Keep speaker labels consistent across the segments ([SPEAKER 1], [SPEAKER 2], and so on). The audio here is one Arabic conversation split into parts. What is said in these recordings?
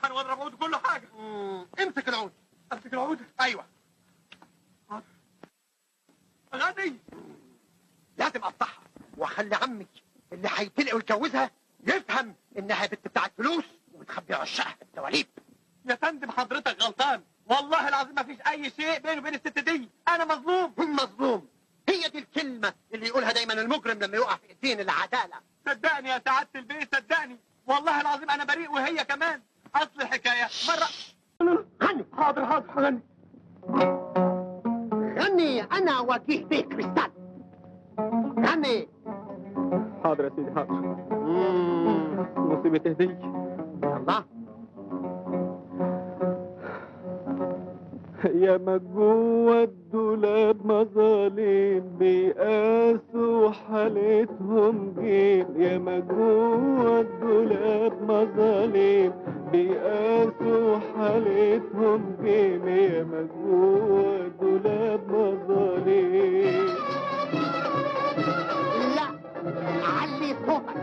[SPEAKER 1] انا واضرب عود كل حاجه.
[SPEAKER 2] امسك العود.
[SPEAKER 1] امسك العود؟
[SPEAKER 2] ايوه.
[SPEAKER 1] غني.
[SPEAKER 2] لازم اقطعها واخلي عمك اللي هيتلقى ويتجوزها يفهم انها بنت بتاعت فلوس وبتخبي عشاقها الدواليب.
[SPEAKER 1] يا فندم حضرتك غلطان، والله العظيم ما فيش اي شيء بيني وبين الست دي، انا مظلوم.
[SPEAKER 2] مظلوم؟ هي دي الكلمه اللي يقولها دايما المجرم لما يقع في ايدين العداله.
[SPEAKER 1] صدقني يا سعاده البيه، صدقني والله العظيم انا بريء وهي كمان. اصل الحكايه مره.
[SPEAKER 2] غني.
[SPEAKER 1] حاضر هغني.
[SPEAKER 2] غني انا وجيه بيه كريستال. غني.
[SPEAKER 1] حاضر يا سيدي حاضر. مصيبه دي.
[SPEAKER 2] الله.
[SPEAKER 1] يا ما جوه الدولاب مظالم بيقاسوا حالتهم جيم. يا ما جوه الدولاب مظالم بيقاسوا حالتهم جيم. يا ما جوه الدولاب مظالم.
[SPEAKER 2] لا علي صوتك.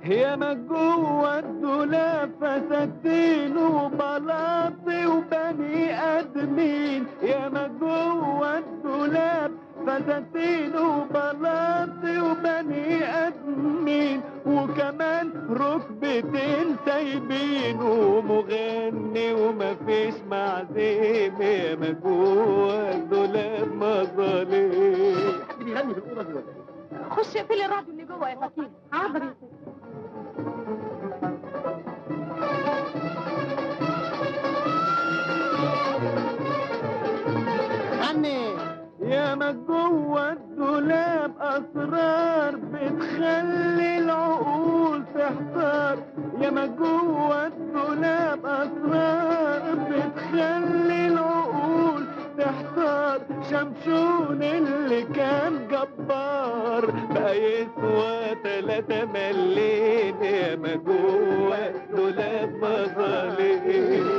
[SPEAKER 1] يا ما جوه الدولاب فساتين وبلاطي وبني ادمين. يا ما جوه الدولاب فساتين وبلاطي وبني ادمين، وكمان ركبتين سايبين ومغني ومفيش معزيم. يا ما جوه الدولاب مظالم.
[SPEAKER 2] حد بيغني في الاوضه دي ولا ايه؟
[SPEAKER 3] خش اقفلي الراديو اللي جوه يا فطين. حاضر يا ستي.
[SPEAKER 2] غني.
[SPEAKER 1] يا ما جوه الدولاب اسرار بتخلي العقول تحتار. يا ما جوه الدولاب اسرار بتخلي العقول تحتار. شمشون اللي كان جبار بقى يسوى 3 مليم. يا ما جوه الدولاب مظالم.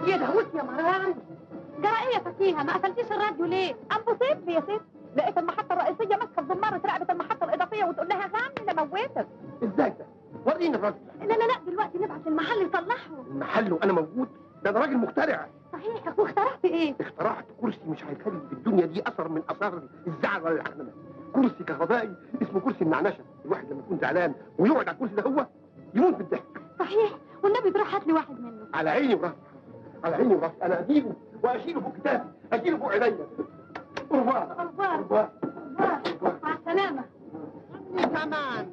[SPEAKER 3] يا داوود يا مرام، جرى ايه يا فكيهه؟ ما قفلتيش الراديو ليه؟ امبوسيبل يا ست. لقيت المحطه الرئيسيه ماسكه بزماره راقبه المحطه الاضافيه وتقول لها غني انا موتك.
[SPEAKER 2] ازاي ده؟ وريني الراجل.
[SPEAKER 3] لا دلوقتي نبعت المحل يصلحه.
[SPEAKER 2] المحل وانا موجود؟ ده انا راجل مخترع.
[SPEAKER 3] صحيح، واخترعت ايه؟
[SPEAKER 2] اخترعت كرسي مش هيخلي في الدنيا دي اثر من اثار الزعل ولا العكننه. كرسي كهربائي اسمه كرسي النعنشه. الواحد لما يكون زعلان ويقعد على الكرسي ده هو يموت بالضحك.
[SPEAKER 3] صحيح، والنبي تروح هات لي واحد منه.
[SPEAKER 2] على عيني وراسي، على عيني وراسي. انا اجيبه واشيله فوق كتافي، اشيله فوق عينيا.
[SPEAKER 3] أربار مع السلامة.
[SPEAKER 2] كمان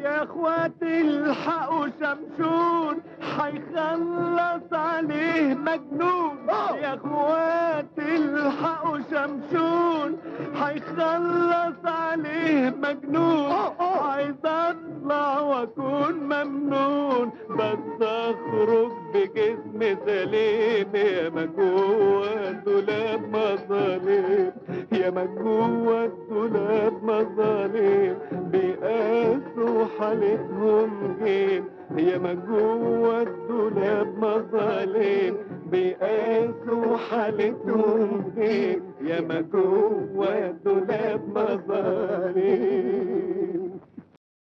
[SPEAKER 1] يا اخواتي الحقوا شمشون هيخلص عليه مجنون. يا اخواتي الحقوا شمشون هيخلص عليه مجنون. عايز اطلع واكون ممنون بس اخرج بجسم سليم. يا ما جوه الدولاب مظالم. يا ما جوه الدولاب مظالم بيقاسوا حالتهم جيم. يا ما جوه الدولاب مظالم بيقاسوا حالتهم جيم. يا ما جوه الدولاب مظالم.